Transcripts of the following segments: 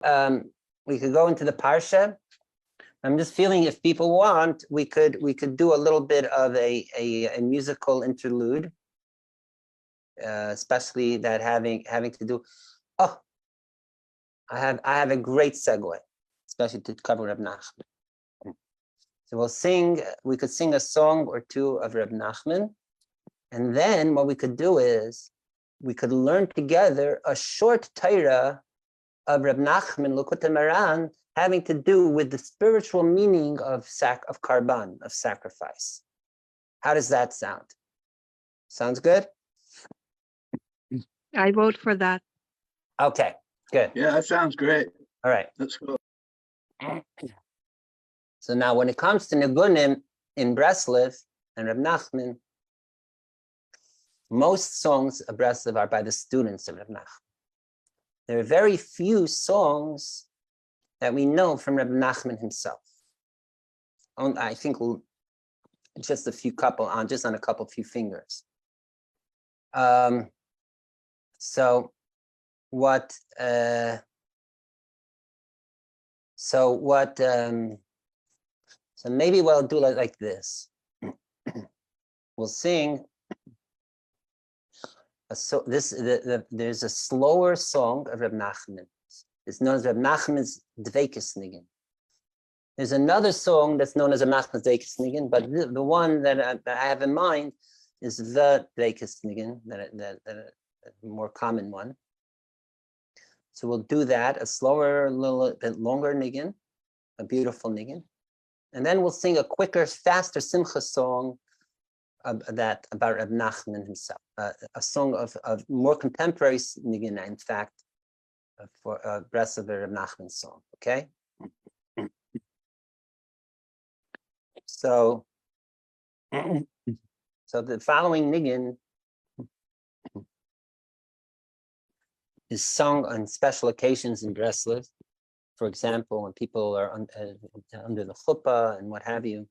we could go into the parsha. I'm just feeling if people want, we could do a little bit of a musical interlude, especially that having to do. Oh, I have a great segue, especially to cover Reb Nachman. So we could sing a song or two of Reb Nachman, and then what we could do is we could learn together a short Torah of Reb Nachman, Likutei Moharan, having to do with the spiritual meaning of karban, of sacrifice. How does that sound? Sounds good? I vote for that. Okay, good. Yeah, that sounds great. All right. Let's go. So now when it comes to Nigunim in Breslov and Reb Nachman, most songs of Breslov are by the students of Reb Nachman. There are very few songs that we know from Reb Nachman himself. I think just a few couple on a couple few fingers. So maybe what I'll do like this. We'll sing. There's a slower song of Reb Nachman. It's known as Reb Nachman's Dveikis Nigun. There's another song that's known as Reb Nachman's Dveikis Nigun, but the one that I have in mind is the Dveikis Nigun, the more common one. So we'll do that, a slower, a little bit longer nigun, a beautiful nigun. And then we'll sing a quicker, faster Simcha song about Reb Nachman himself, a song of more contemporary nigun, in fact, for Breslov Reb Nachman song, okay? So the following nigun is sung on special occasions in Breslov. For example, when people are under the chuppah and what have you.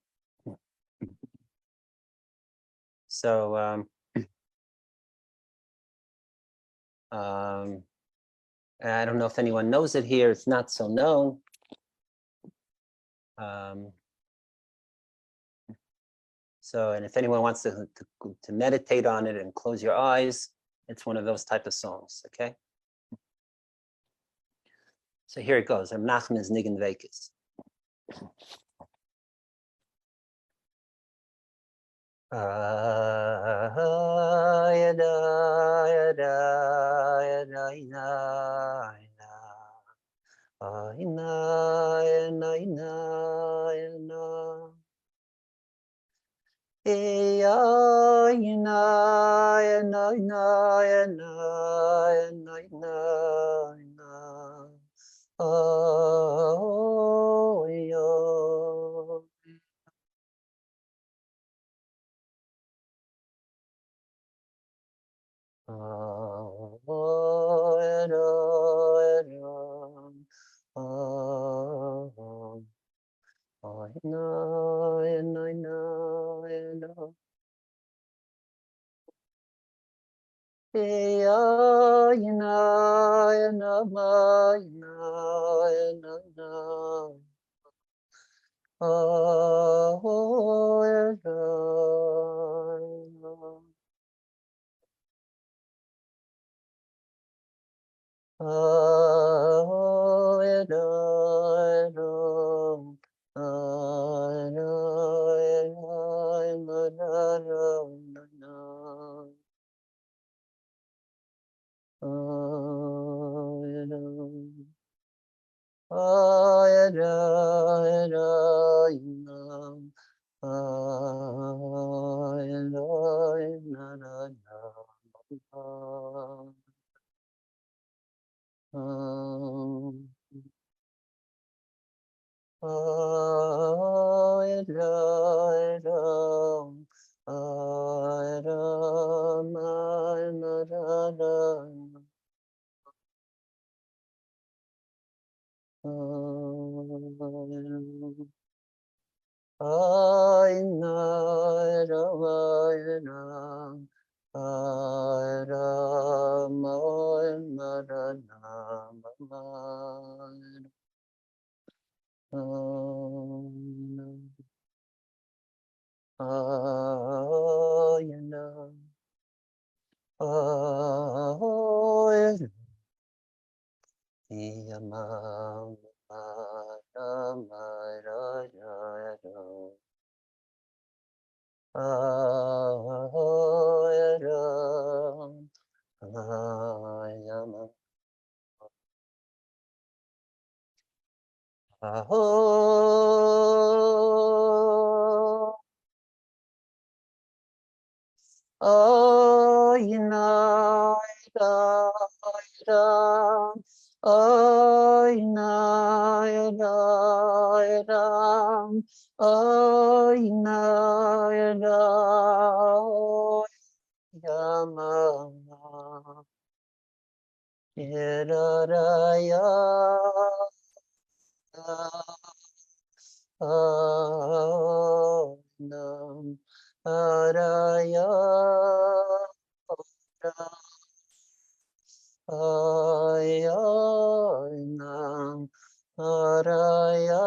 So I don't know if anyone knows it here. It's not so known. And if anyone wants to meditate on it and close your eyes, it's one of those type of songs, okay? So here it goes. Reb Nachman's Nigun Veikis. Oh, you know, oh, you know, oh, you know, Yama, Yeraraya, Nam, Araya, Nam, Araya,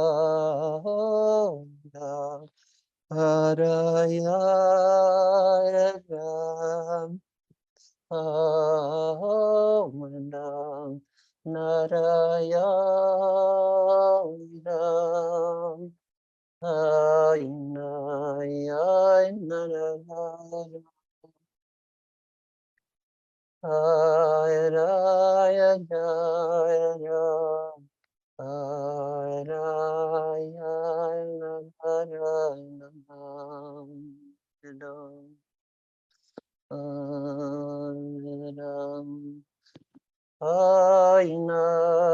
Oh, Narayana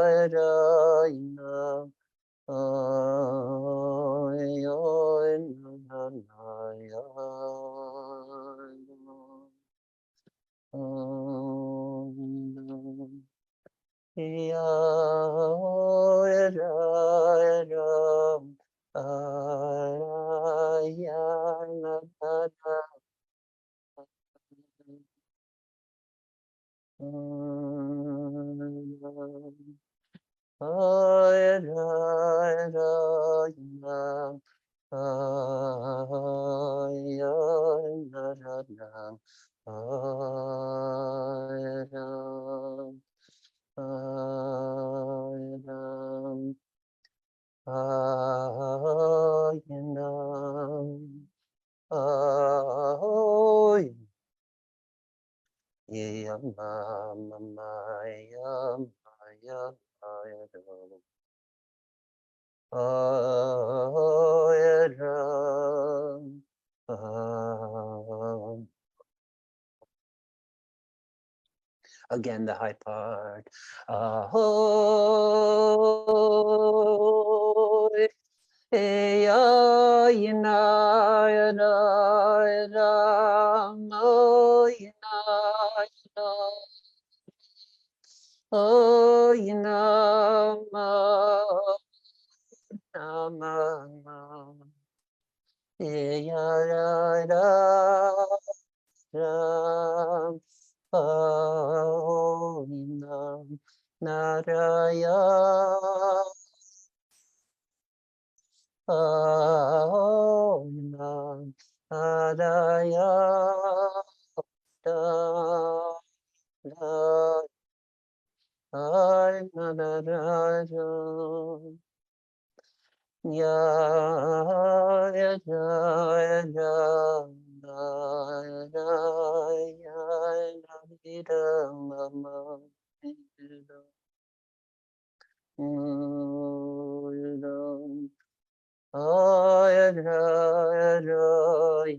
Again, the high part. Ahoy, ya, yina, yada, yada, oh, yina, yada, oh, yina, ma, ya, ya, ya, Ram, Om Narayana, Om Narayana, Narayana, Ya, ya, ya, ya, ya, ya, ya, mama. Oh, ya, ya, ya,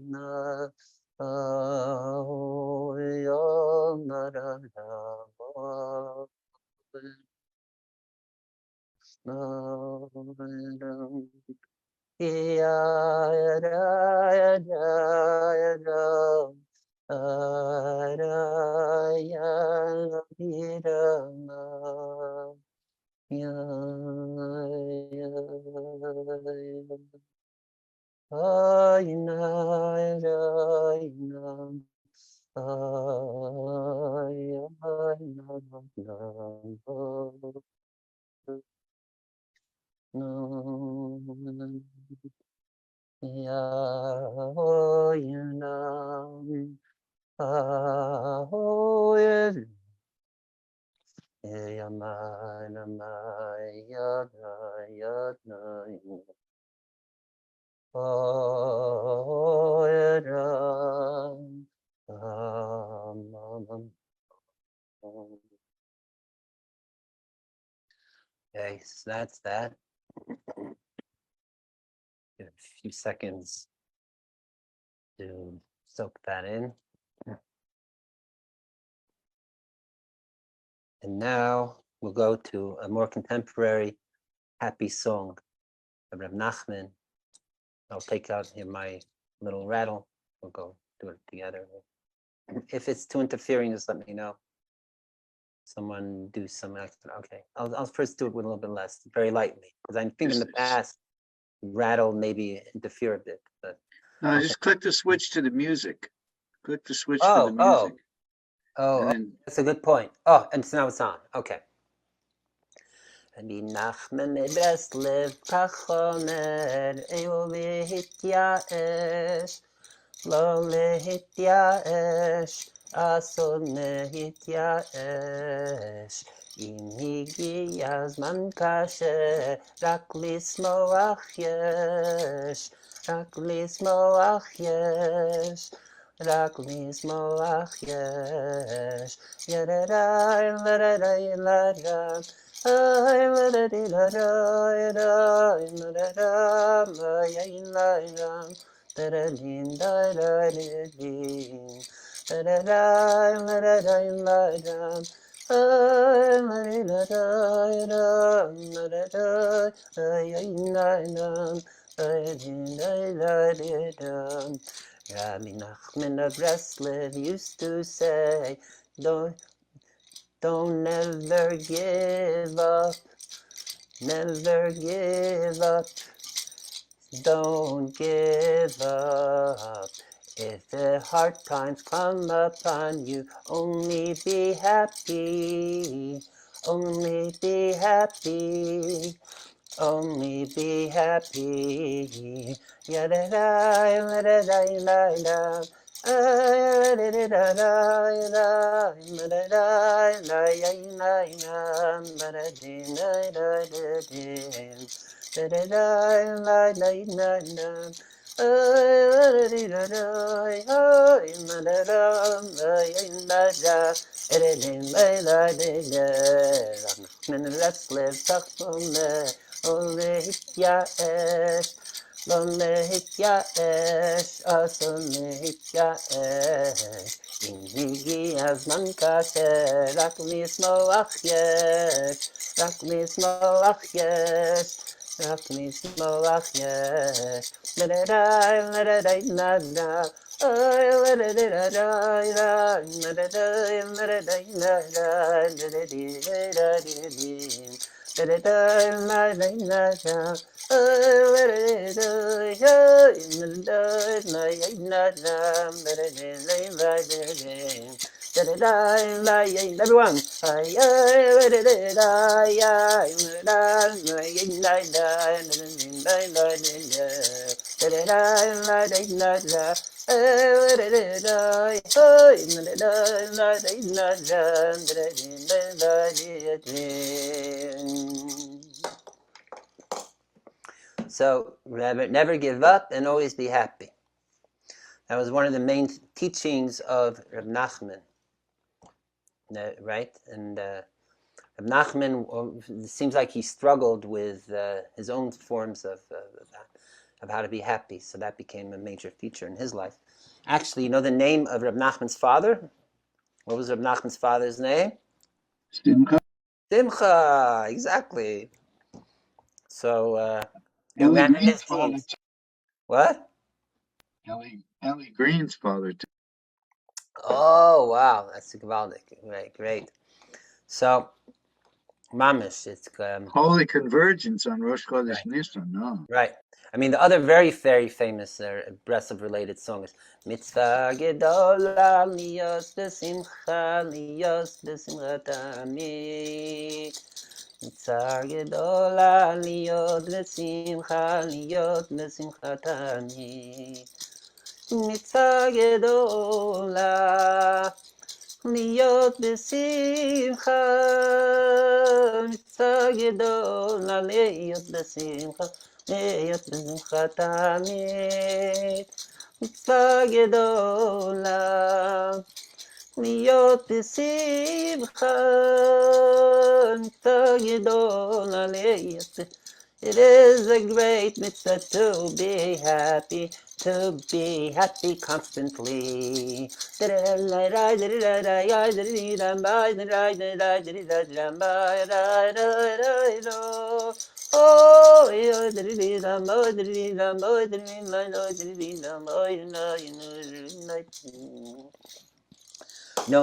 na, oh, ya, na, na, na, na, na, na. Okay, so that's that. Give it a few seconds to soak that in. And now we'll go to a more contemporary happy song of Reb Nachman. I'll take out here my little rattle. We'll go do it together. If it's too interfering, just let me know. Someone do some extra. Okay, I'll first do it with a little bit less, very lightly, because I think in the past rattle maybe interfere a bit. But no, okay. Just click the switch to the music. Click the switch to the music. Then, that's a good point. Oh, and so now it's on. Okay. אני נחמן מברסלב כך אומר, איו להתייאש, לא להתייאש, אסור להתייאש. אם הגיע הזמן קשה, רק לשמוח יש, רק לשמוח יש. רק לשמוח יש, ירדאי לרדאי לרדאי, ay liradi larai rai laram ay lairam taradin daradin tararai larai laram ay larai ram larai ay lairam taradin daradin. Rabbi Nachman of Breslov used to say, don't never give up, never give up, don't give up. If the hard times come upon you, only be happy, only be happy, only be happy. Yadadai, ladadai, ladai. לא להתייאש, אסור להתייאש. אם הגיע הזמן קשה, רק לשמוח יש, רק לשמוח יש, רק לשמוח יש. לרדאי, לרדאי, לרדאי, אוי, לרדאי, לרדאי, לרדאי, לרדאי, לרדאי, לרדאי, לרדאי, לרדאי, לרדאי. Everyone, so never give up and always be happy. That was one of the main teachings of Reb Nachman, right? And Reb Nachman, it seems like he struggled with his own forms of how to be happy. So that became a major feature in his life. Actually, you know the name of Reb Nachman's father? What was Reb Nachman's father's name? Simcha. Simcha, exactly. So Ellie around in Green's his father teens. too. What? Ellie Green's father too. Oh, wow. That's gewaldig. Right, great. So, Mamish, it's Holy Convergence on Rosh Chodesh right, Nissan. No. right. I mean, the other very, very famous Breslov related song is Mitzvah Gedola Liyos Besimcha Liyos Besimcha Tamid. Mitzvah Gedola Liyot Besimcha Liyot Besimcha Tamid. Mitzvah Gedola להיות בשמחה, מצווה גדולה, להיות בשמחה, להיות בשמחה תמיד. מצווה גדולה, להיות בשמחה, מצווה גדולה, להיות בשמחה. It is a great mitzvah to be happy constantly. In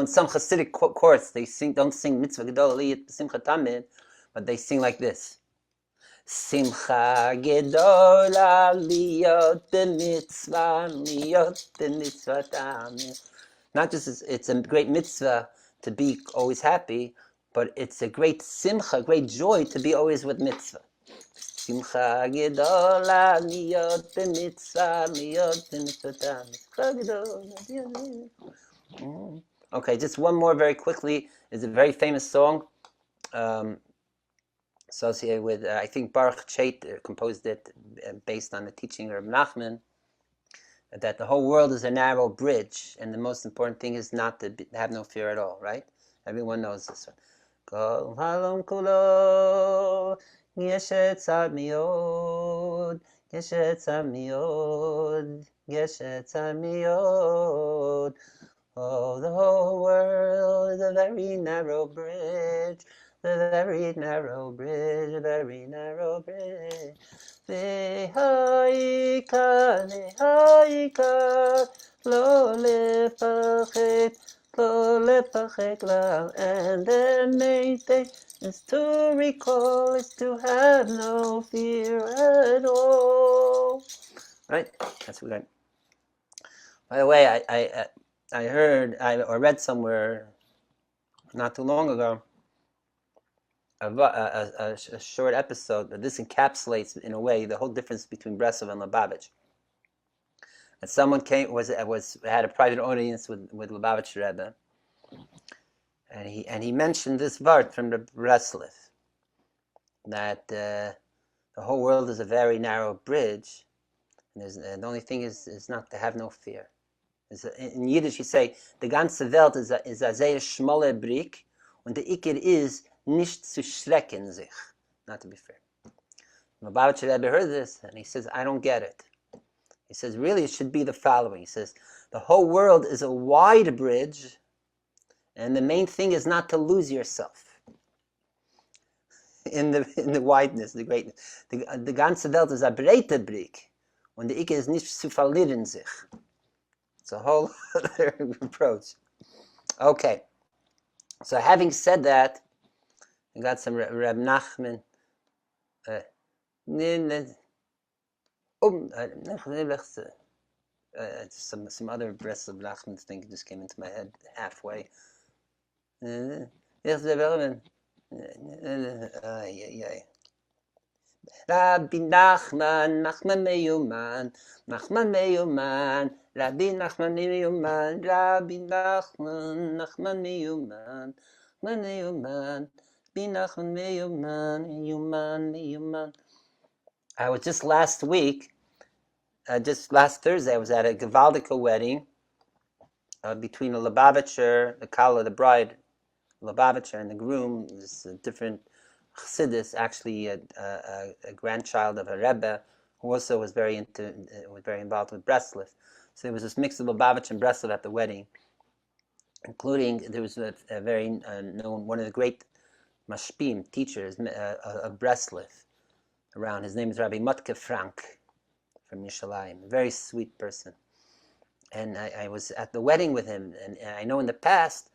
some Hasidic courts, they don't sing mitzvah gedol liyit b'simcha tamid, but they sing like this. Simcha gedola liyot b'mitzvah tamid. Not just it's a great mitzvah to be always happy, but it's a great simcha, great joy to be always with mitzvah. Simcha gedola liyot b'mitzvah tamid. Okay, just one more very quickly. It's a very famous song associated with, I think Baruch Chait composed it based on the teaching of Nachman, that the whole world is a narrow bridge, and the most important thing is not to have no fear at all, right? Everyone knows this one. Kol halom kulo, geshet tzad miod, geshet tzad miod, geshet tzad miod. Oh, the whole world is a very narrow bridge, a very narrow bridge, a very narrow bridge. Ve'haika, lo lepachet, klal. And the main thing is to recall, is to have no fear at all. Right? That's what we got. By the way, I heard or read somewhere not too long ago a short episode, but this encapsulates in a way the whole difference between Breslov and Lubavitch. And someone had a private audience with Lubavitch Rebbe, and he mentioned this vart from the Breslov, that the whole world is a very narrow bridge, and the only thing is not to have no fear. In Yiddish, you say, the ganze Welt is a sehr schmale Brick, und der Iker is nicht zu schrecken sich, not to be fair. Lubavitcher Rebbe heard this, and he says, I don't get it. He says, really, it should be the following. He says, the whole world is a wide bridge, and the main thing is not to lose yourself in the wideness, the greatness. The ganze Welt is a breite Brick, und der Iker is nicht zu verlieren sich. It's a whole other approach. Okay. So having said that, I got some Reb Nachman. Some other Breslov Nachman thing just came into my head halfway. Rabbi Nachman, Nachman meyuman, Nachman meyuman, Rabbi Nachman meyuman, Rabbi Nachman, Nachman meyuman, Nachman meyuman, Rabbi Nachman meyuman. I was just last Thursday, I was at a Gewaldika wedding between a Lubavitcher, the Kala, the bride, Lubavitcher, and the groom. This different Chassidus, actually a grandchild of a Rebbe, who also was very involved with Breslov. So there was this mix of Lubavitch and Breslov at the wedding, including there was a very known, one of the great mashpim teachers of Breslov, around. His name is Rabbi Motke Frank from Yerushalayim, a very sweet person. And I was at the wedding with him, and I know in the past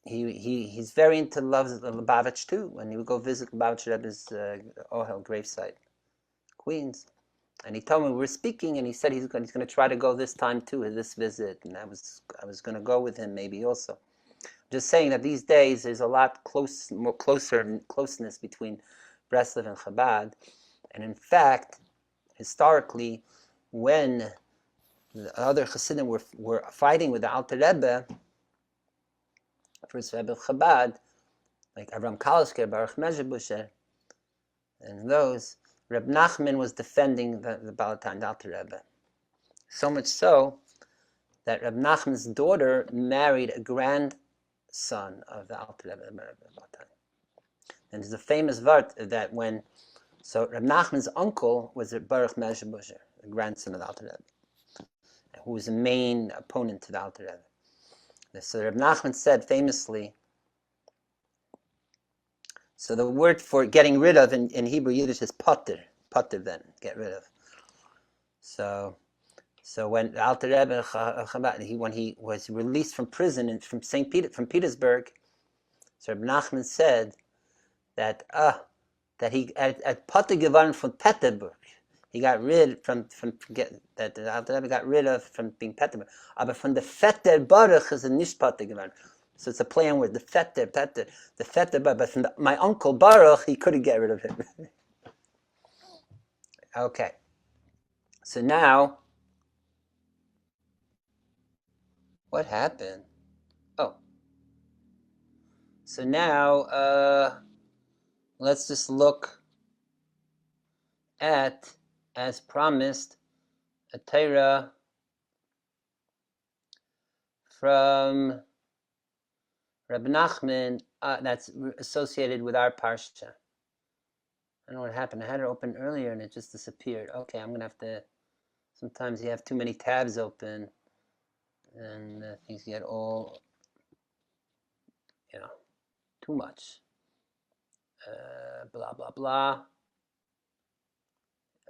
he's very into Lubavitch too. When he would go visit Lubavitch Rebbe's Ohel gravesite, Queens, and he told me we were speaking, and he said he's going to try to go this time too, this visit, and I was going to go with him maybe also. Just saying that these days there's a lot closeness between Breslov and Chabad, and in fact, historically, when the other Chassidim were fighting with the Alter Rebbe, first Rebbe of Chabad, like Avram Kalashker, Baruch Mezhebusher, and those, Reb Nachman was defending the Balatán, the Alter Rebbe. So much so that Reb Nachman's daughter married a grandson of the Alter Rebbe, Balatán. And there's a famous vart that so Reb Nachman's uncle was Baruch Mezhebusher, the grandson of the Alter Rebbe, who was the main opponent to the Alter Rebbe. So Reb Nachman said famously, so the word for getting rid of in Hebrew Yiddish is pater then, get rid of. So when Alter Rebbe, when he was released from prison from Petersburg, so Reb Nachman said that he at pater geworden von Peterburg. He got rid that the Alter Rebbe got rid of from being Peterburg. But from the Vetter Baruch is a nicht pater geworden. So it's a play on word, the Vetter Baruch. But from my uncle Baruch, he couldn't get rid of him. Okay. So now, what happened? Oh. So now, let's just look at, as promised, a Torah from Rabbi Nachman that's associated with our parsha. I don't know what happened. I had it open earlier and it just disappeared. Okay, I'm going to have to... Sometimes you have too many tabs open and things get all, too much. Blah, blah, blah.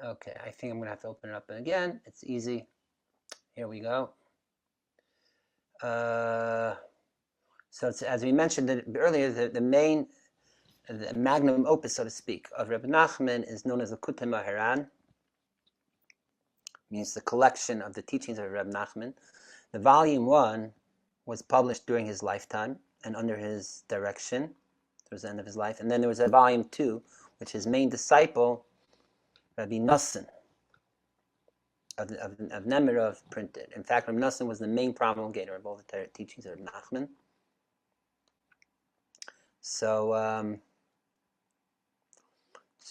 Okay, I think I'm going to have to open it up again. It's easy. Here we go. So it's, as we mentioned earlier, the magnum opus, so to speak, of Reb Nachman is known as the Kutei Maharan. Means the collection of the teachings of Reb Nachman. The volume 1 was published during his lifetime and under his direction towards the end of his life. And then there was a volume 2, which his main disciple, Rabbi Nissan of Nemirov, printed. In fact, Rabbi Nissan was the main promulgator of all the teachings of Reb Nachman. So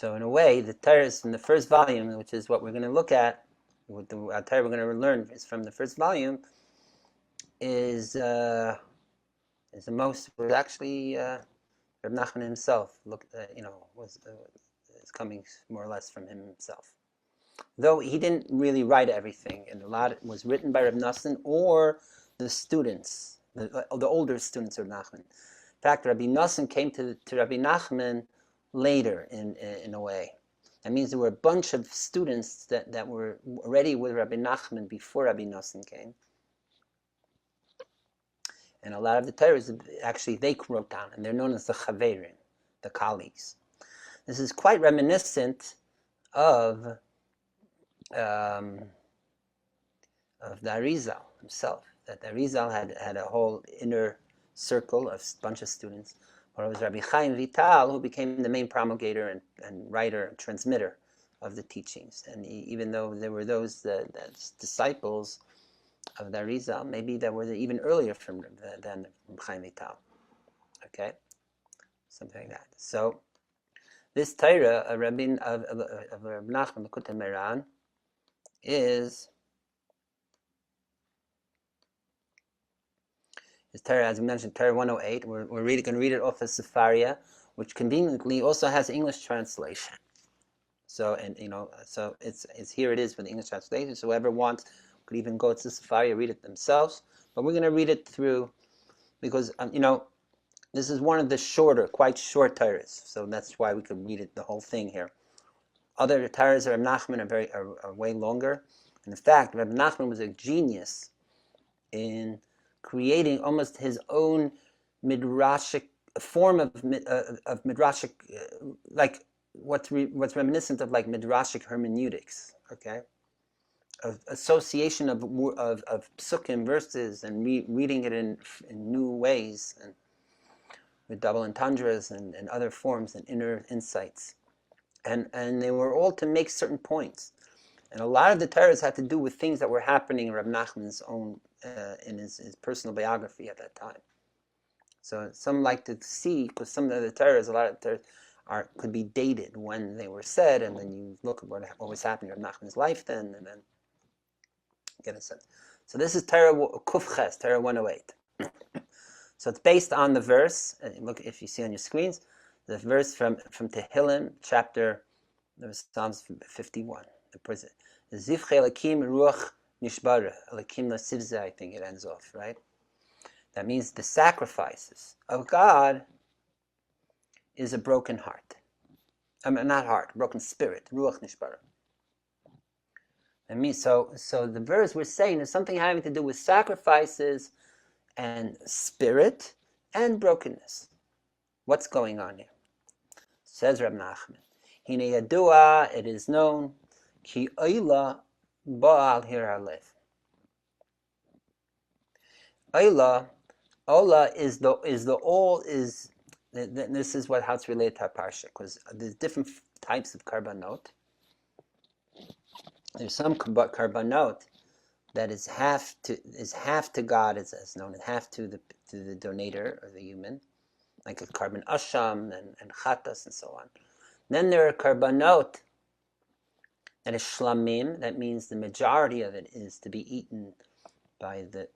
in a way, the Torah is from the first volume, which is what we're going to look at. What the Torah we're going to learn is from the first volume. Is the most was actually Reb Nachman himself. Is coming more or less from him himself. Though he didn't really write everything, and a lot was written by Reb Nissan or the students, the older students of Nachman. In fact, Rabbi Nissan came to Rabbi Nachman later in a way. That means there were a bunch of students that were already with Rabbi Nachman before Rabbi Nissan came. And a lot of the Torahs, actually, they wrote down, and they're known as the Chaverim, the colleagues. This is quite reminiscent of the Arizal himself. That the Arizal had a whole inner circle of a bunch of students. Or it was Rabbi Chaim Vital who became the main promulgator and writer and transmitter of the teachings. And even though there were those that's disciples of the Arizal, maybe that were even earlier than Chaim Vital. Okay, something like that. So this Torah of Rabbi Nachman, the Kutei Maharan, is Torah, as we mentioned, Torah 108. We're going to read it off of Sefaria, which conveniently also has English translation. So it's here it is for the English translation. So whoever wants could even go to Sefaria, read it themselves. But we're going to read it through because this is one of the quite short Torahs. So that's why we could read it the whole thing here. Other Torahs of Reb Nachman are way longer. And in fact, Reb Nachman was a genius in creating almost his own midrashic form of midrashic, like what's reminiscent of like midrashic hermeneutics. Okay, of association of psukim verses and reading it in new ways and with double entendres and other forms and inner insights, and they were all to make certain points. And a lot of the Torahs had to do with things that were happening in Reb Nachman's own, in his personal biography at that time. So some like to see, because some of the Torahs, a lot of the Torahs could be dated when they were said, and then you look at what was happening in Reb Nachman's life then, and then get a sense. So this is Torah Kufches, Torah 108. So it's based on the verse, look if you see on your screens, the verse from Tehillim, chapter, Psalms 51. Zivche Elakim Ruach Nishbara, Elakim Lasivze, I think it ends off, right? That means the sacrifices of God is a broken heart. Not heart, broken spirit, Ruach Nishbara. That means, so the verse we're saying is something having to do with sacrifices and spirit and brokenness. What's going on here? Says Reb Nachman, Hine Yadua, it is known, Ki Oila Baal Hir Halev. Ola is the all is. This is how it's related to our parsha, because there's different types of karbanot. There's some karbanot that is half to God, as known, and half to the donator or the human, like a karban asham and chatas and so on. Then there are karbanot that is shlamim. That means the majority of it is to be eaten by the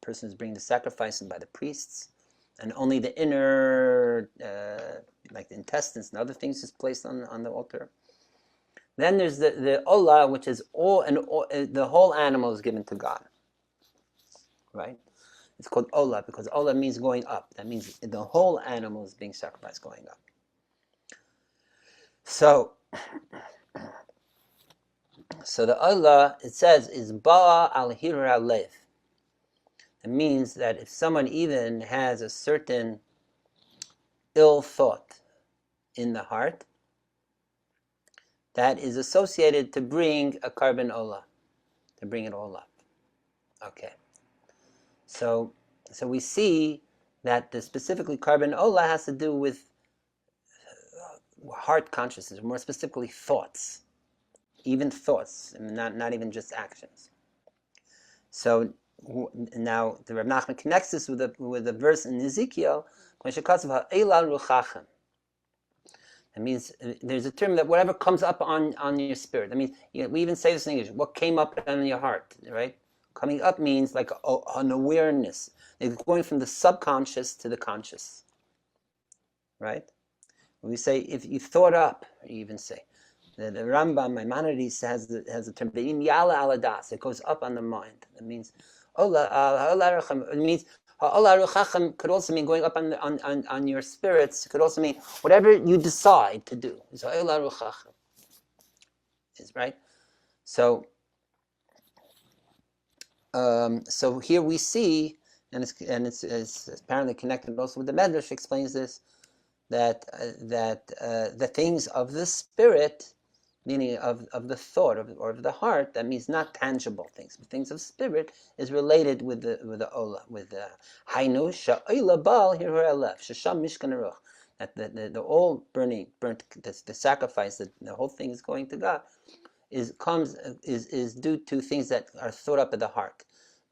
person who's bringing the sacrifice and by the priests, and only the inner, like the intestines and other things, is placed on the altar. Then there's the olah, which is the whole animal is given to God. Right? It's called olah because olah means going up. That means the whole animal is being sacrificed going up. So the olah, it says, is ba'a al hir halev. It means that if someone even has a certain ill thought in the heart, that is associated to bring a karban olah, to bring it all up. Okay. So we see that specifically karban olah has to do with heart consciousness, more specifically thoughts, even thoughts, and not even just actions. So now the Reb Nachman connects this with a verse in Ezekiel, that means there's a term that whatever comes up on your spirit. That means, we even say this in English, what came up on your heart, right? Coming up means like an awareness. It's going from the subconscious to the conscious, right? We say, if you thought up, you even say, the Rambam, Maimonides, has the term, it goes up on the mind. That means, it means, could also mean going up on your spirits. Could also mean whatever you decide to do. Is right. So here we see, and it's apparently connected also with the Medrash explains this, that the things of the spirit, meaning of the thought or of the heart, that means not tangible things, but things of spirit, is related with the olah, with the hainu sha'olah bal hirur elef shasham mishkan aruch, that the all burnt the sacrifice, that the whole thing is going to God, is due to things that are thought up at the heart,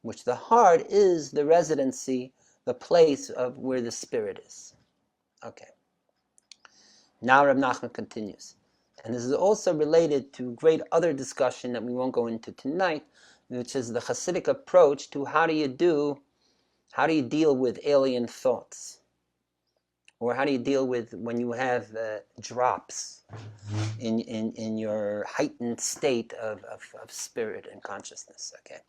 which the heart is the residency, the place of where the spirit is. Okay. Now Reb Nachman continues. And this is also related to great other discussion that we won't go into tonight, which is the Hasidic approach to how do you deal with alien thoughts, or how do you deal with when you have drops in your heightened state of spirit and consciousness. Okay.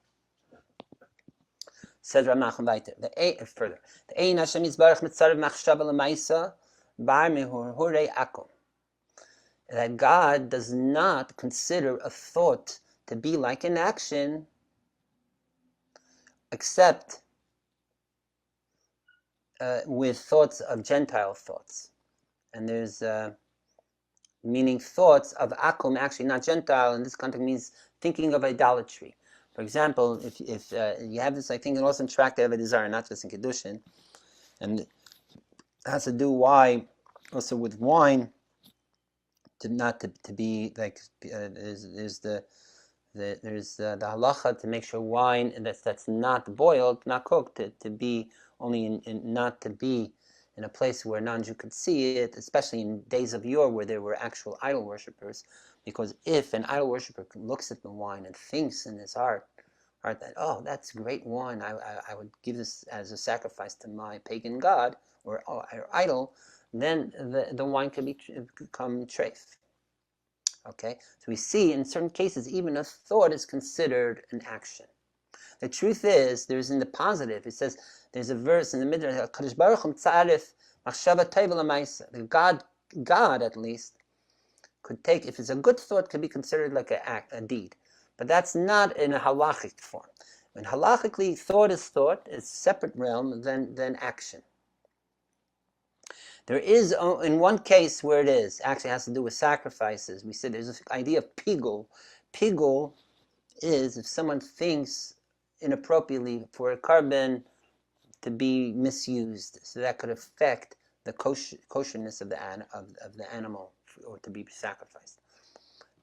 Says Reb Nachman weiter. Further, the Ein Hashem Yisbarach Mitzarev Machshava L'Maisa Bar Mehurhurei Akum. that God does not consider a thought to be like an action, except with thoughts of Gentile thoughts. And there's meaning thoughts of akum, actually not Gentile, in this context means thinking of idolatry. For example, if you have this, I think, also in Tractate of a Desire, not just in Kedushin, and it has to do why, also with wine, to be like, there's the halacha to make sure wine that's not boiled, not cooked, to be only not to be in a place where non-Jew could see it, especially in days of yore where there were actual idol worshippers. Because if an idol worshipper looks at the wine and thinks in his heart that, oh, that's great wine, I would give this as a sacrifice to my pagan god or idol, then the wine could become treif. Okay, so we see in certain cases even a thought is considered an action. The truth is, there's in the positive, it says, there's a verse in the middle, God at least could take, if it's a good thought, could be considered like a deed. But that's not in a halachic form. When halachically, thought is a separate realm than action. There is, in one case where it is, actually has to do with sacrifices. We said there's this idea of pigul. Pigul is if someone thinks inappropriately for a carbon to be misused, so that could affect the kosherness of the animal or to be sacrificed.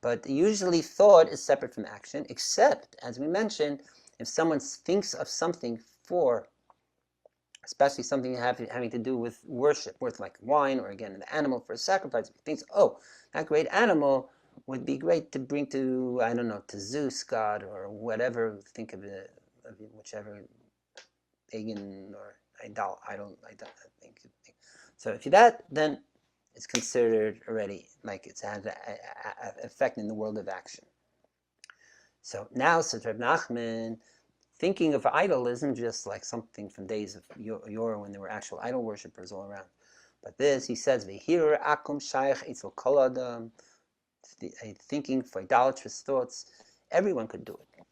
But usually thought is separate from action, except, as we mentioned, if someone thinks of something for, especially something having to do with worship, with like wine or again an animal for a sacrifice, he thinks, oh, that great animal would be great to bring to, I don't know, to Zeus god or whatever, think of it, whichever pagan or idol, I think. So if you that, then it's considered already like it has an effect in the world of action. So now, says Reb Nachman, thinking of idol isn't just like something from days of yore when there were actual idol worshippers all around. But this, he says, V'hir akum shaykh etzel kol adam, thinking for idolatrous thoughts, everyone could do it.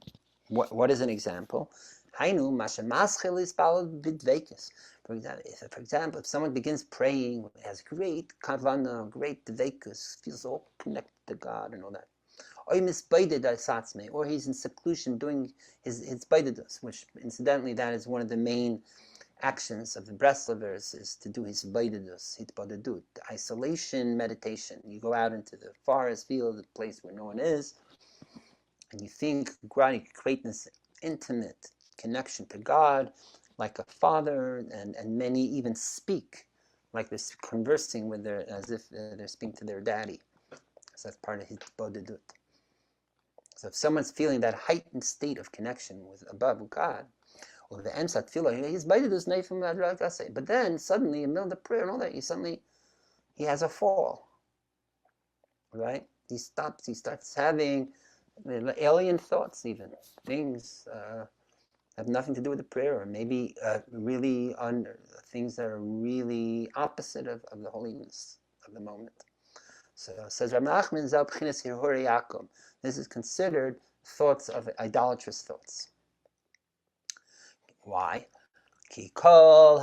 What is an example? Hainu mashamaschil is bidvekis. For example, if someone begins praying, has great kavana, great dvekus, feels all connected to God and all that. Or he's in seclusion doing his baidedus, which incidentally that is one of the main actions of the Breslovers, is to do his baidedus, hitbadedut, isolation meditation. You go out into the forest, field, the place where no one is, and you think, create this intimate connection to God, like a father, and many even speak, like they're conversing with as if they're speaking to their daddy. So that's part of hitbadedut. So if someone's feeling that heightened state of connection with above God, or the emsat tefillah, he's baited his knife from that. But then suddenly, in the middle of the prayer and all that, he has a fall. Right? He starts having alien thoughts, even things have nothing to do with the prayer, or maybe really things that are really opposite of the holiness of the moment. So says Reb Nachman, Zal B'chinas Hirhurei Yakum. This is considered thoughts of idolatrous thoughts. Why? Because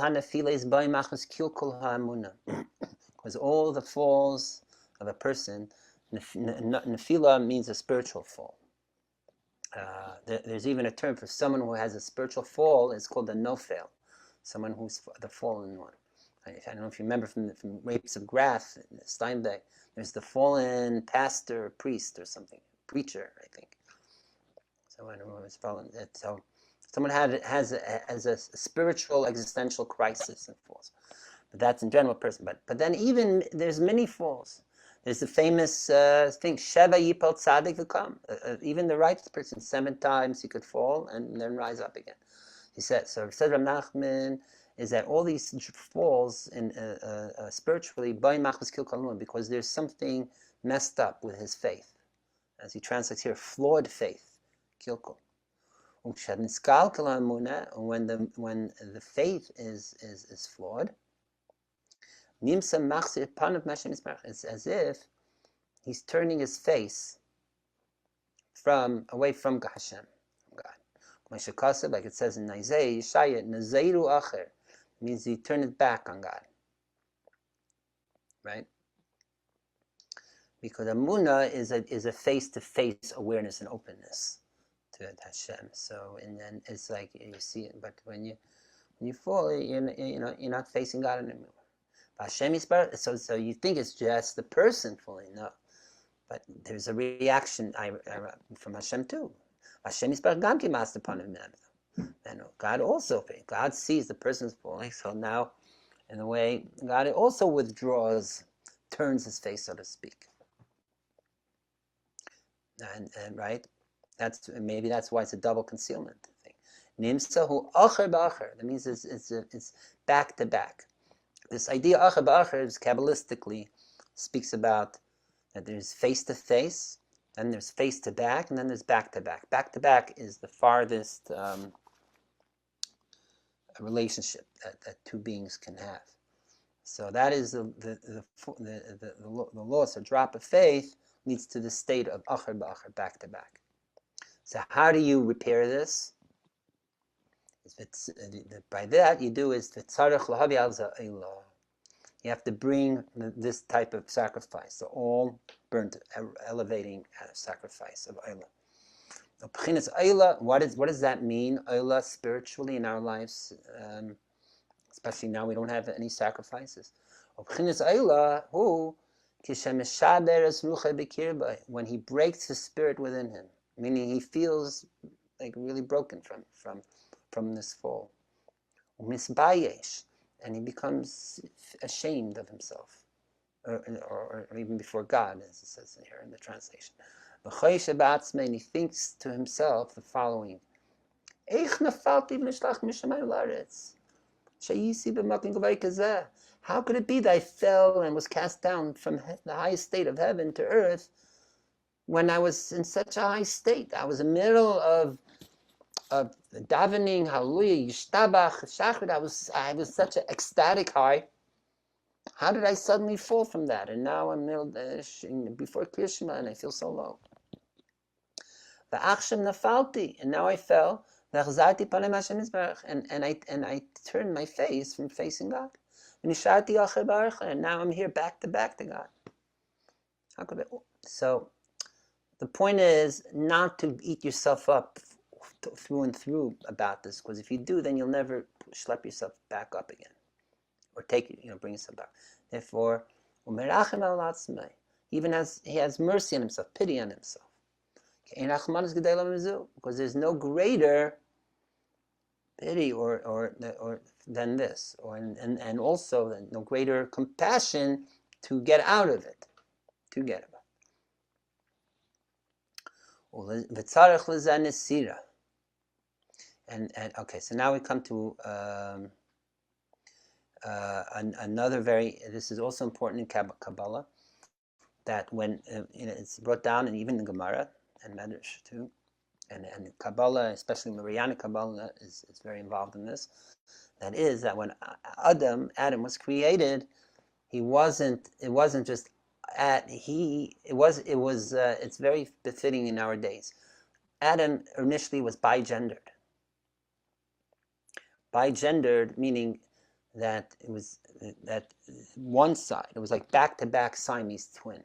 all the falls of a person, nefila means a spiritual fall. There's even a term for someone who has a spiritual fall. It's called a nofel, someone who's the fallen one. I don't know if you remember from Rapes of Graf, Steinbeck, there's the fallen pastor, priest, or something, preacher, I think. So I don't know who's fallen. So someone has a spiritual existential crisis and falls. But that's in general person. But then even there's many falls. There's the famous thing, Sheva Yipal Tzadik V'Kam. Even the righteous person, 7 times he could fall and then rise up again. He said, so it says Reb Nachman, is that all these falls in spiritually, because there's something messed up with his faith. As he translates here, flawed faith. Kilkul. When the faith is flawed, it's as if he's turning his face away from Hashem, God. Like it says in Isaiah, Yeshaya, Nazeiru Acher, means he turned his back on God, right? Because Amunah is a face-to-face awareness and openness to Hashem. So, and then it's like you see it, but when you fall, you're not facing God anymore. Hashem is so you think it's just the person falling, no, but there's a reaction from Hashem too. Hashem is and God sees the person's falling, so now in a way God also withdraws, turns his face, so to speak. And right, maybe that's why it's a double concealment thing. Nimsahu acher b'acher. That means it's back to back. This idea acher b'acher is Kabbalistically speaks about that there's face to face, then there's face to back, and then there's back to back. Back to back is the farthest relationship that two beings can have. So that is the loss or drop of faith leads to the state of acher b'acher, back to back. So how do you repair this? By that you do is you have to bring this type of sacrifice, the all burnt, elevating sacrifice of Eilah. What does that mean? Eilah spiritually in our lives, especially now we don't have any sacrifices. When he breaks his spirit within him, meaning he feels like really broken from this fall. And he becomes ashamed of himself, or even before God, as it says here in the translation. And he thinks to himself the following: how could it be that I fell and was cast down from the highest state of heaven to earth when I was in such a high state? I was in the middle of davening, hallelujah, yishtabach, shachrit. I was such an ecstatic high. How did I suddenly fall from that? And now I'm before Krishma and I feel so low. V'achshem nafalti, and now I fell. And I turned my face from facing God. And now I'm here back to God. How could I? So the point is not to eat yourself up through and through about this, because if you do, then you'll never schlep yourself back up again, or bring yourself back. Therefore, even as he has mercy on himself, pity on himself, because there's no greater pity or than this, and also no greater compassion to get out of it, And okay, so now we come to another this is also important in Kabbalah, that when it's brought down, and even in Gemara and Medrash too, and Kabbalah, especially Marianic Kabbalah, is very involved in this. That is that when Adam was created, it wasn't just it's very befitting in our days. Adam initially was bigendered. Bigendered meaning that it was that one side, it was like back-to-back Siamese twin.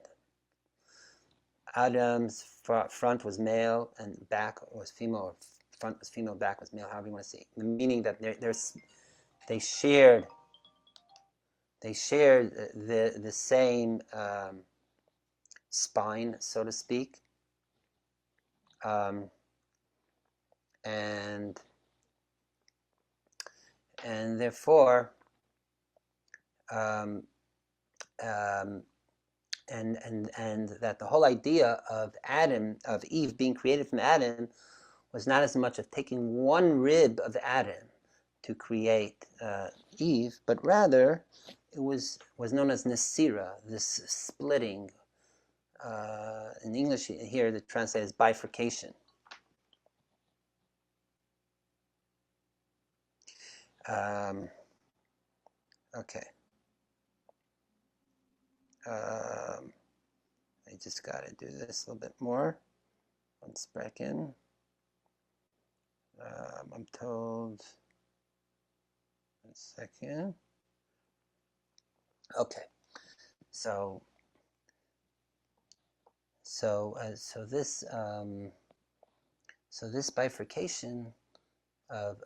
Adam's front was male and back was female, or front was female, back was male, however you want to see it. Meaning that they shared the same spine, so to speak, and therefore and that the whole idea of Eve being created from Adam was not as much of taking one rib of Adam to create Eve, but rather it was known as Nesira, this splitting. In English here, the translate is bifurcation. Okay. I just got to do this a little bit more. One second. I'm told. 1 second. Okay. So this bifurcation of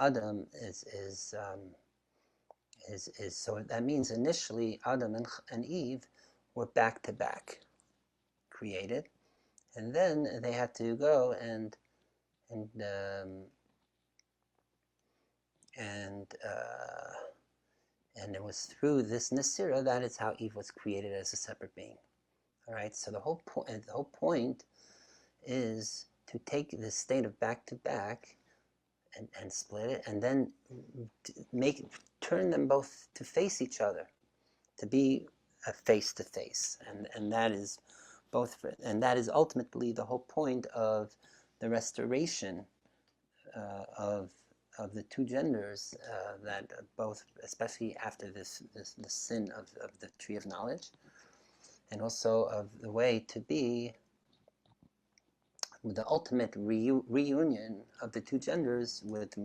Adam is so that means initially Adam and Eve were back to back created, and then they had to go and it was through this Nisira that is how Eve was created as a separate being. All right, so the whole point is to take this state of back to back and split it, and then turn them both to face each other, to be a face to face, and that is ultimately the whole point of the restoration of the two genders, that both, especially after this the sin of the tree of knowledge, and also of the way to be with the ultimate reunion of the two genders with the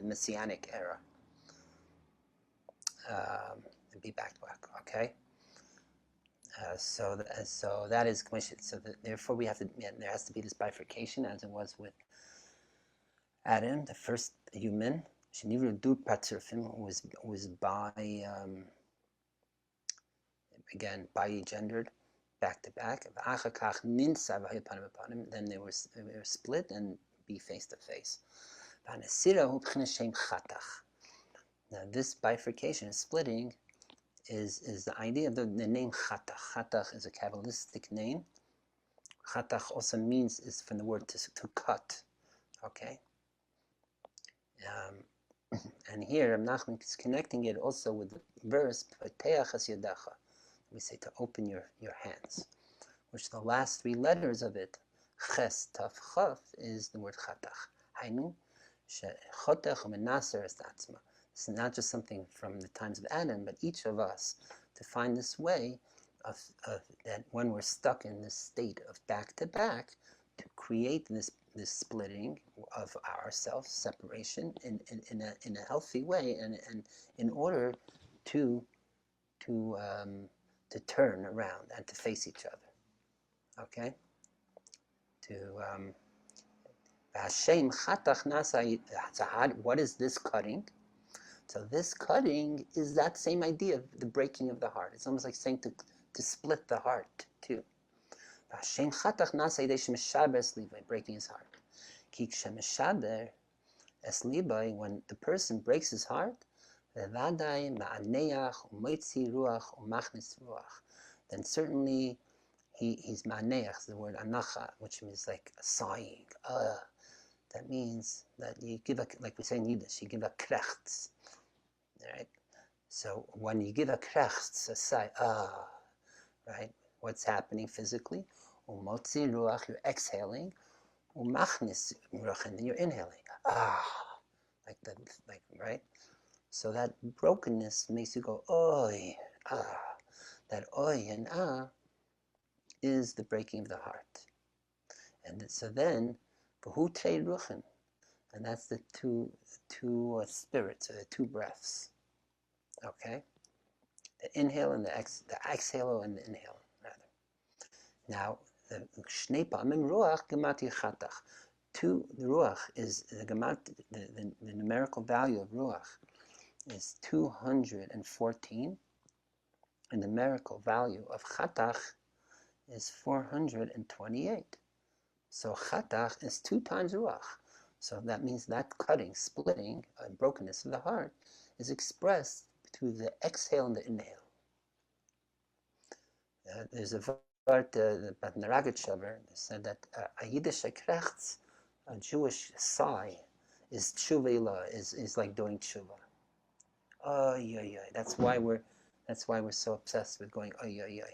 Messianic era, and be back to back. Okay. So that is so therefore we have to, there has to be this bifurcation, as it was with Adam, the first human, was bi-gendered, back to back. Then they were split and be face to face. Now this bifurcation, splitting, is the idea of the name Chatach. Chatach is a Kabbalistic name. Chatach also is from the word to cut. Okay. And here Nachman is connecting it also with the verse Pateach es yadecha. We say to open your hands, which the last three letters of it, Ches Taf Chaf, is the word Chatach. Hainu she'chotech u'menaser es atzma. This is not just something from the times of Adam, but each of us to find this way of that when we're stuck in this state of back to back, to create this splitting of ourselves, separation in a healthy way, and in order to turn around and to face each other. Okay? Hashem chatach nasa. What is this cutting? So this cutting is that same idea of the breaking of the heart. It's almost like saying to split the heart too. Hashem chatach nasa yidesh meshaber es libay, breaking his heart. Ki kshemishaber es libay, when the person breaks his heart, levadai ma'aneach u'moitzi ruach u'machnis ruach, then certainly he's ma'aneach, the word anacha, which means like a sighing. That means that you give a, like we say in Yiddish, you give a krechts. Right? So when you give a krechts, a sigh, right? What's happening physically? Umotzi ruach, you're exhaling. Umachnis ruach, and then you're inhaling. Like that, like, right? So that brokenness makes you go, oi, That oi and is the breaking of the heart. And so then, v'hu trei ruchen, and that's the two spirits, or the two breaths. Okay? The inhale and the exhale and the inhale, rather. Now, the shnei pa'amim ruach gemati chatach. The ruach is the numerical value of ruach is 214. And the numerical value of chatach is 428. So chatach is 2 times ruach. So that means that cutting, splitting, brokenness of the heart is expressed through the exhale and the inhale. There's a part about Naragatchaber that said that a Yiddish krechts, a Jewish sigh, is tshuva, is like doing tshuva. Oh yeah. That's why we're so obsessed with going oh yeah.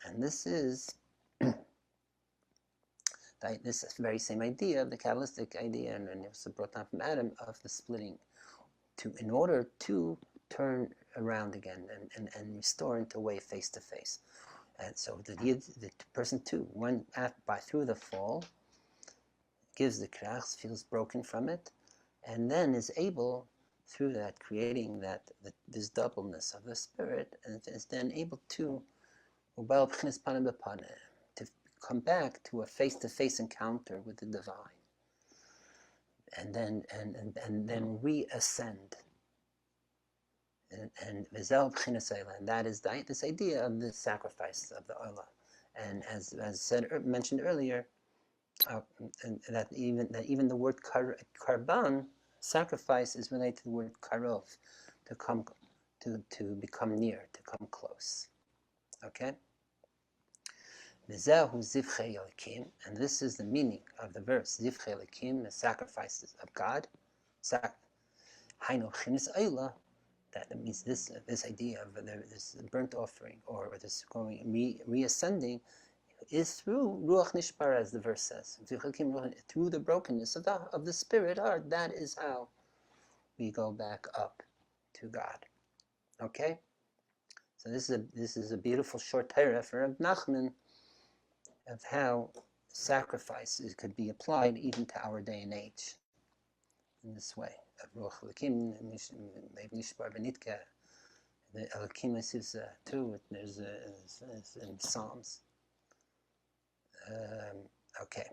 And this is this very same idea of the Kabbalistic idea, and it was brought down from Adam, of the splitting, in order to turn around again and restore into a way face to face. And so the person too, through the fall, gives the krach, feels broken from it, and then is able, through that, creating this doubleness of the spirit, and is then able to come back to a face-to-face encounter with the divine, and then reascend. And that is this idea of the sacrifice of the olah, and as mentioned earlier, that even the word karban, sacrifice, is related to the word karov, to become near, to come close. Okay. And this is the meaning of the verse, Zivchei Elokim, the sacrifices of God. That means this idea of this burnt offering, or this reascending, is through Ruach Nishbar, as the verse says. Through the brokenness of the spirit heart, that is how we go back up to God. Okay? So this is a beautiful short Torah for Nachman of how sacrifices could be applied even to our day and age in this way. Ruach Elokim, Nishbar Benitka, the Elokim is too. There's in Psalms. Okay.